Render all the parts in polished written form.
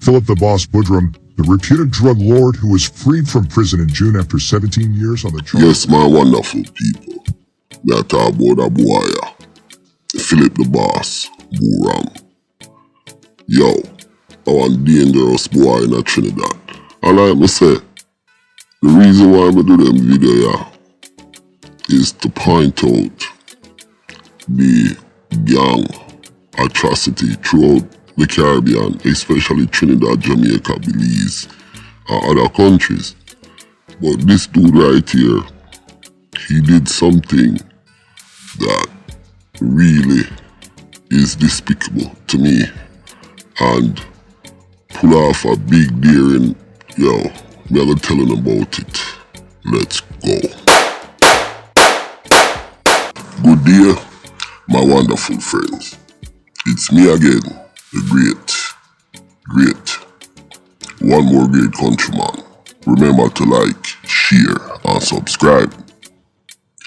Philip the Boss BOODRAM, the reputed drug lord who was freed from prison in June after 17 years on the charge. Yes, my wonderful people. Me a talk about a boy, Philip the Boss BOODRAM. Yo, I want dangerous boy in a Trinidad. And like me say, the reason why I do them video is to point out the gang atrocity throughout the Caribbean, especially Trinidad, Jamaica, Belize, and other countries. But this dude right here, he did something that really is despicable to me and pull off a big daring. Yo, me gonna tell him about it. Let's go. Good day, my wonderful friends. It's me again, the great, one more great countryman. Remember to like, share, and subscribe.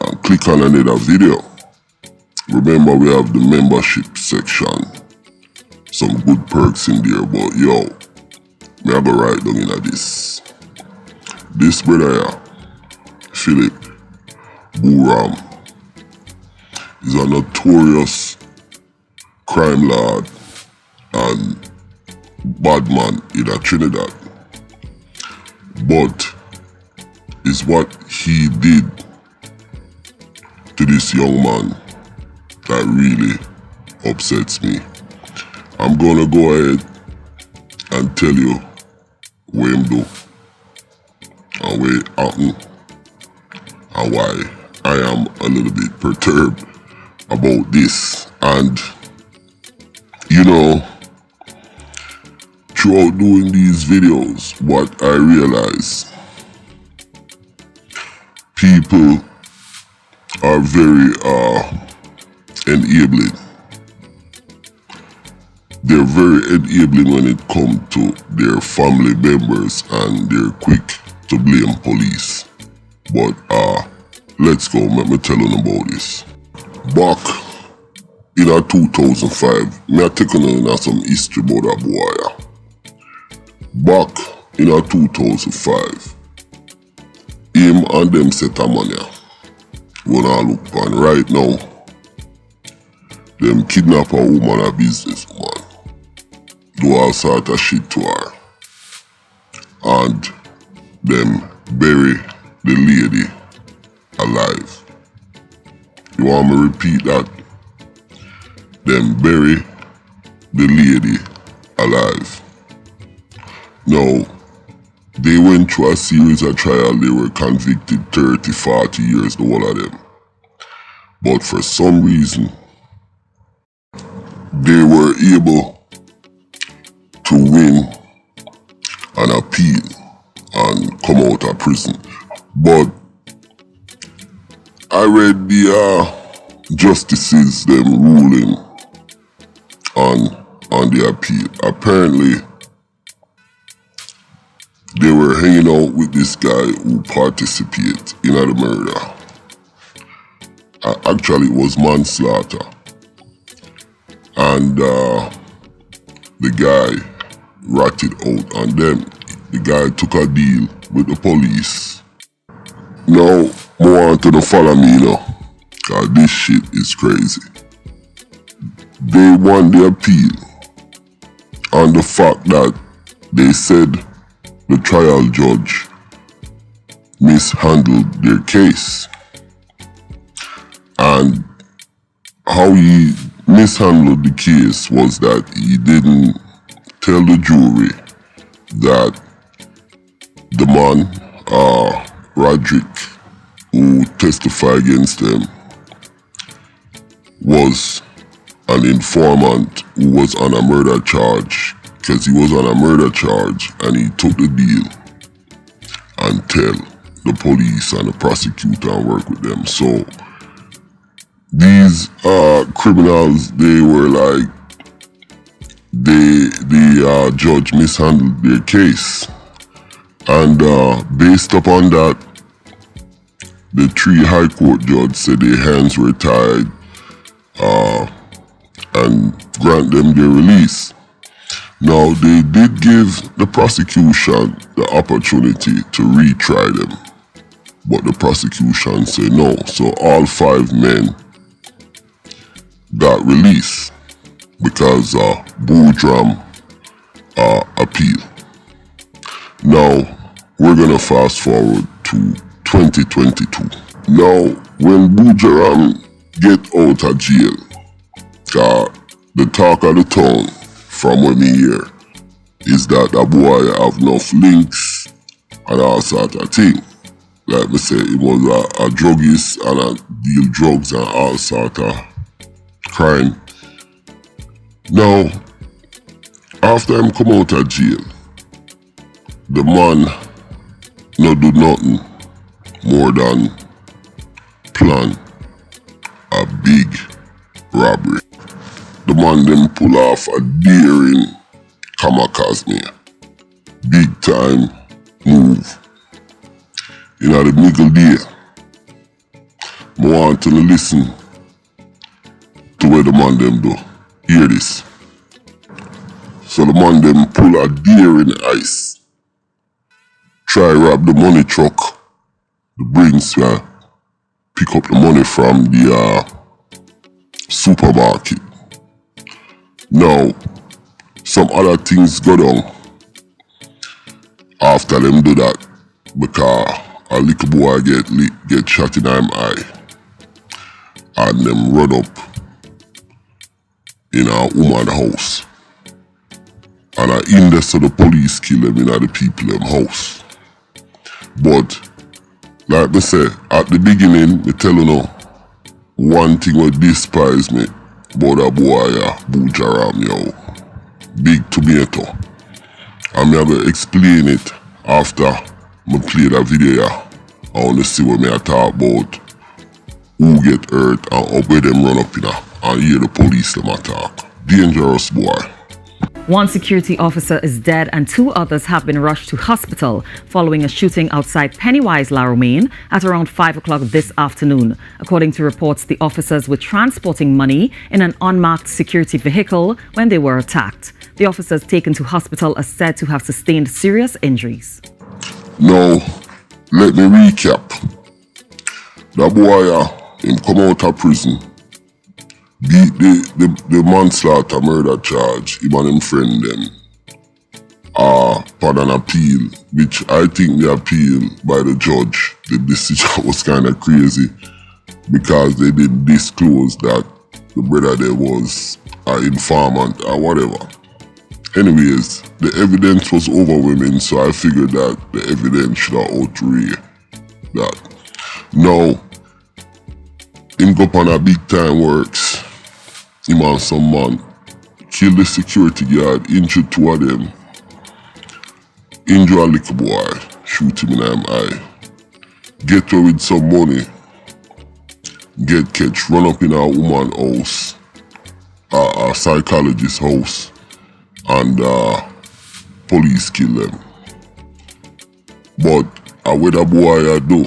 And click on another video. Remember we have the membership section. Some good perks in there, but yo, me I go right down into this. This brother here, Philip BOODRAM, is a notorious crime lord and bad man in a Trinidad. But is what he did to this young man that really upsets me. I'm gonna go ahead and tell you what him do and what happen and why I am a little bit perturbed about this. And you know, throughout doing these videos, what I realize, people are very enabling. They're very enabling when it comes to their family members and they're quick to blame police. But let's go, let me tell you about this. Back in 2005, me a take on some history about that boy. Back in 2005, him and them set a money. Wanna look on right now. Them kidnap a woman, a businesswoman, do all sort of shit to her, and them bury the lady alive. You want me to repeat that? Them bury the lady alive. Now, they went through a series of trial. They were convicted 30, 40 years, the whole of them. But for some reason, they were able to win an appeal and come out of prison. But I read the justices them ruling on the appeal. Apparently, they were hanging out with this guy who participated in the murder. Actually, it was manslaughter. And the guy ratted out on them. The guy took a deal with the police. Now, I want you to follow me now, cause this shit is crazy. They won the appeal on the fact that they said the trial judge mishandled their case. And how he mishandled the case was that he didn't tell the jury that the man, Roderick, who testified against them, was an informant who was on a murder charge, because he was on a murder charge and he took the deal and tell the police and the prosecutor and work with them. So these criminals, they were like, the judge mishandled their case, and based upon that, the 3 high court judges said their hands were tied and grant them their release. Now, they did give the prosecution the opportunity to retry them, but the prosecution said no, so all 5 men got released because BOODRAM appeal. Now, we're gonna fast forward to 2022. Now, when BOODRAM get out of jail, the talk of the town from when me hear is that the boy have enough links and all sort of thing. Like me say, he was a druggist and a deal drugs and all sort of crime. Now, after him come out of jail, the man no do nothing more than plan a big robbery. The man then pull off a daring kamikaze, big time move. In the middle day, I want to listen to what the man them do. Hear this. So the man them pull a daring ice, try rob the money truck, the BRINKS, pick up the money from the supermarket. Now, some other things go down after them do that, because a little boy get shot in him eye and them run up in a woman house. And in there so the police kill them in the people them house. But, like me say, at the beginning, me tell you now, one thing what despise me about that boy, BOODRAM, yo. Big tomato. And me going to explain it after me play that video. I want to see what me I talk about, who get hurt and where them run up in and hear the police them attack. Dangerous boy. One security officer is dead and 2 others have been rushed to hospital following a shooting outside Pennywise, La Romaine at around 5 o'clock this afternoon. According to reports, the officers were transporting money in an unmarked security vehicle when they were attacked. The officers taken to hospital are said to have sustained serious injuries. Now, let me recap. That boy, him come out of prison, beat the manslaughter murder charge, him and him friend them, upon an appeal, which I think the appeal by the judge, the decision was kind of crazy because they didn't disclose that the brother there was an informant or whatever. Anyways, the evidence was overwhelming, so I figured that the evidence should have outweighed that. Now, him go on a big time works. Him and some man kill the security guard, injure 2 of them, injure a little boy, shoot him in him eye, get away with some money, get catch, run up in a woman house, a psychologist house, and police kill them. But what the boy I do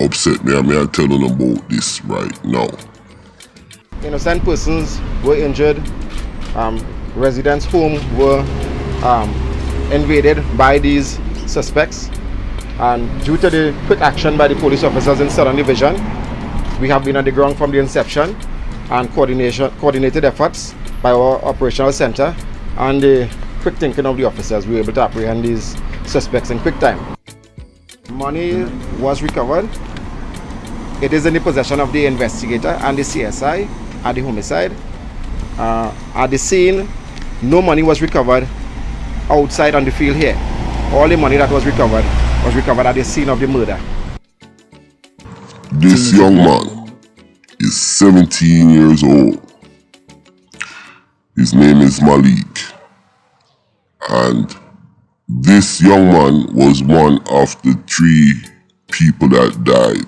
upset me, and I tell them about this right now. Innocent persons were injured. Residents' homes were invaded by these suspects. And due to the quick action by the police officers in Southern Division, we have been on the ground from the inception, and coordinated efforts by our operational center and the quick thinking of the officers. We were able to apprehend these suspects in quick time. Money was recovered. It is in the possession of the investigator and the CSI at the homicide. At the scene, no money was recovered outside on the field here. All the money that was recovered at the scene of the murder. This young man is 17 years old. His name is Malik. And this young man was one of the 3 people that died.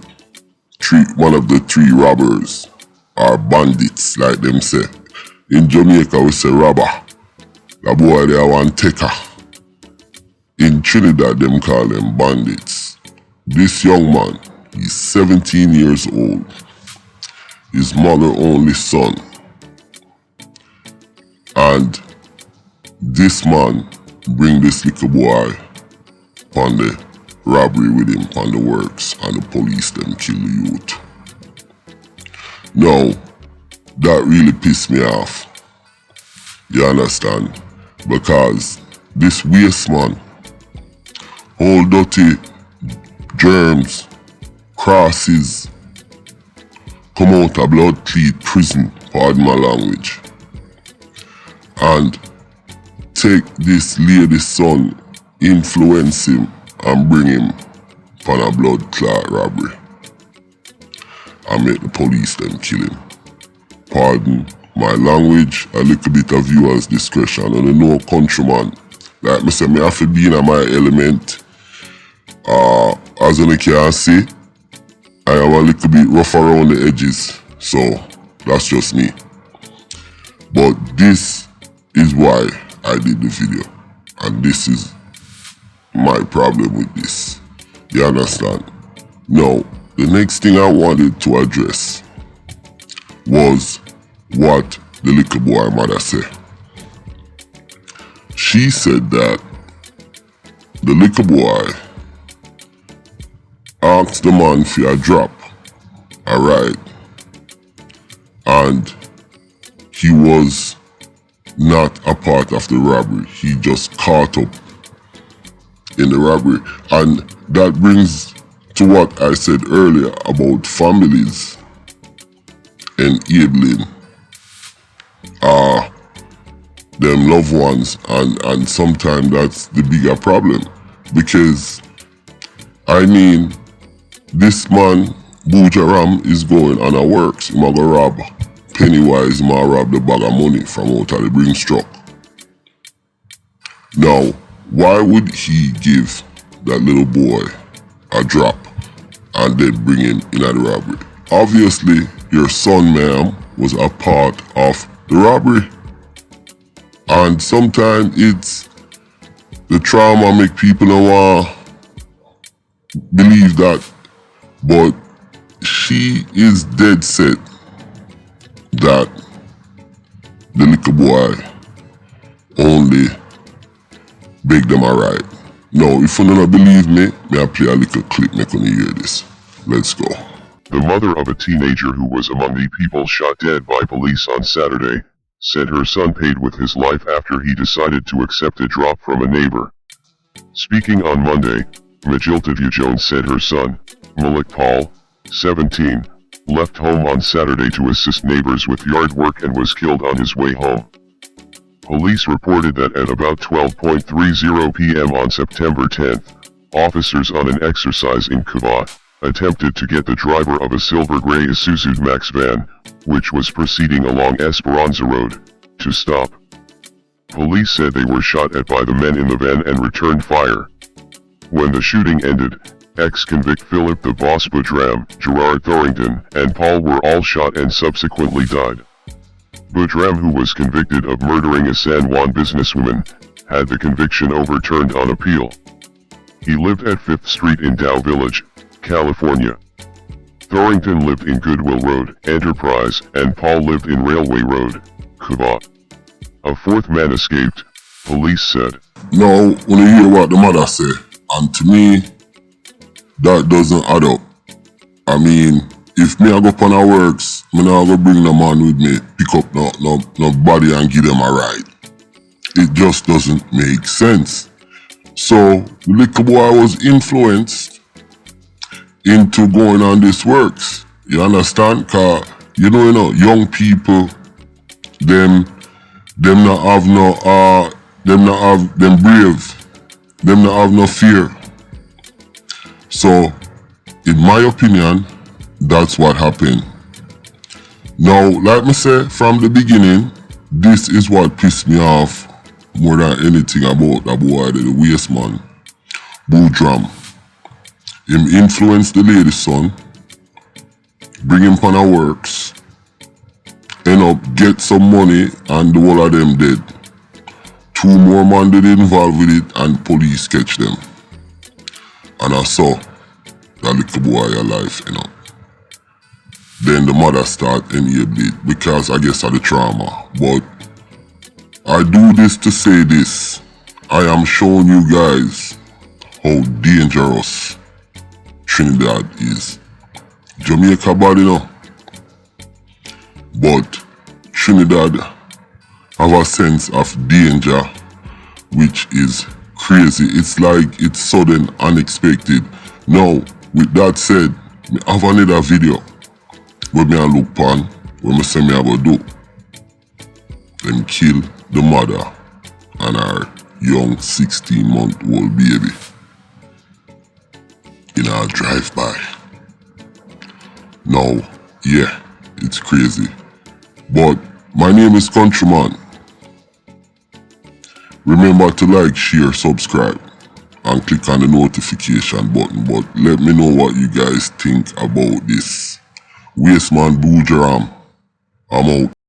One of the 3 robbers, or bandits, like them say. In Jamaica, we say robber. The boy there one taker. In Trinidad, them call them bandits. This young man, he's 17 years old. His mother only son. And this man bring this little boy on the robbery with him on the works, and the police them kill the youth. Now, that really pissed me off. You understand? Because this waste man, all dirty germs, crosses, come out of blood clean prison, pardon my language, and take this lady's son, influence him, and bring him on a blood clot robbery, and make the police them kill him. Pardon my language, a little bit of viewers' discretion, and no countryman. Like me say, me have to be in my element. As you can see, I am a little bit rough around the edges, so that's just me. But this is why I did the video, and this is my problem with this. You understand? Now, the next thing I wanted to address was what the little boy mother said. She said that the little boy asked the man for a drop, alright, and he was not a part of the robbery. He just caught up in the robbery. And that brings to what I said earlier about families enabling them loved ones, and sometimes that's the bigger problem, because I mean, this man BOODRAM is going on a works. He might go rob Pennywise, he might rob the bag of money from out of the BRINKS truck. Now, why would he give that little boy a drop and then bring him in at the robbery? Obviously, your son, ma'am, was a part of the robbery. And sometimes it's the trauma make people don't want believe that. But she is dead set that the little boy only beg them a ride. Now, if you don't believe me, may I play a little clip, make you hear this. Let's go. The mother of a teenager who was among the people shot dead by police on Saturday said her son paid with his life after he decided to accept a drop from a neighbor. Speaking on Monday, Majiltavia Jones said her son, Malik Paul, 17, left home on Saturday to assist neighbors with yard work and was killed on his way home. Police reported that at about 12:30 p.m. on September 10th, officers on an exercise in Kava attempted to get the driver of a silver-gray Isuzu Max van, which was proceeding along Esperanza Road, to stop. Police said they were shot at by the men in the van and returned fire. When the shooting ended, ex-convict Philip the Boss BOODRAM, Gerard Thorington, and Paul were all shot and subsequently died. BOODRAM, who was convicted of murdering a San Juan businesswoman, had the conviction overturned on appeal. He lived at 5th Street in Dow Village, California. Thorington lived in Goodwill Road, Enterprise, and Paul lived in Railway Road, Kava. A fourth man escaped, police said. Now, when you hear what the mother say, and to me, that doesn't add up. I mean, if me I go on a works, me not go bring the man with me, pick up no body and give them a ride. It just doesn't make sense. So, the little boy was influenced into going on this works. You understand? Cause you know, young people, them not have no them brave, them not have no fear. So, in my opinion, that's what happened. Now, like me say from the beginning, this is what pissed me off more than anything about the boy, the waste man, BOODRAM. Him influence the lady's son, bring him on a works, end up get some money, and the whole of them dead. 2 more men did involved with it, and police catch them. And I saw that little boy alive, Then the mother start enabling it because I guess of the trauma. But I do this to say this. I am showing you guys how dangerous Trinidad is. Jamaica bad, you know. But Trinidad have a sense of danger which is crazy. It's like it's sudden, unexpected. Now, with that said, I have another video where me a look pan, where me say me have a do. Them kill the mother and her young 16-month-old baby in a drive-by. Now, yeah, it's crazy. But my name is Countryman. Remember to like, share, subscribe, and click on the notification button. But let me know what you guys think about this. Wasteman BOODRAM, I'm out.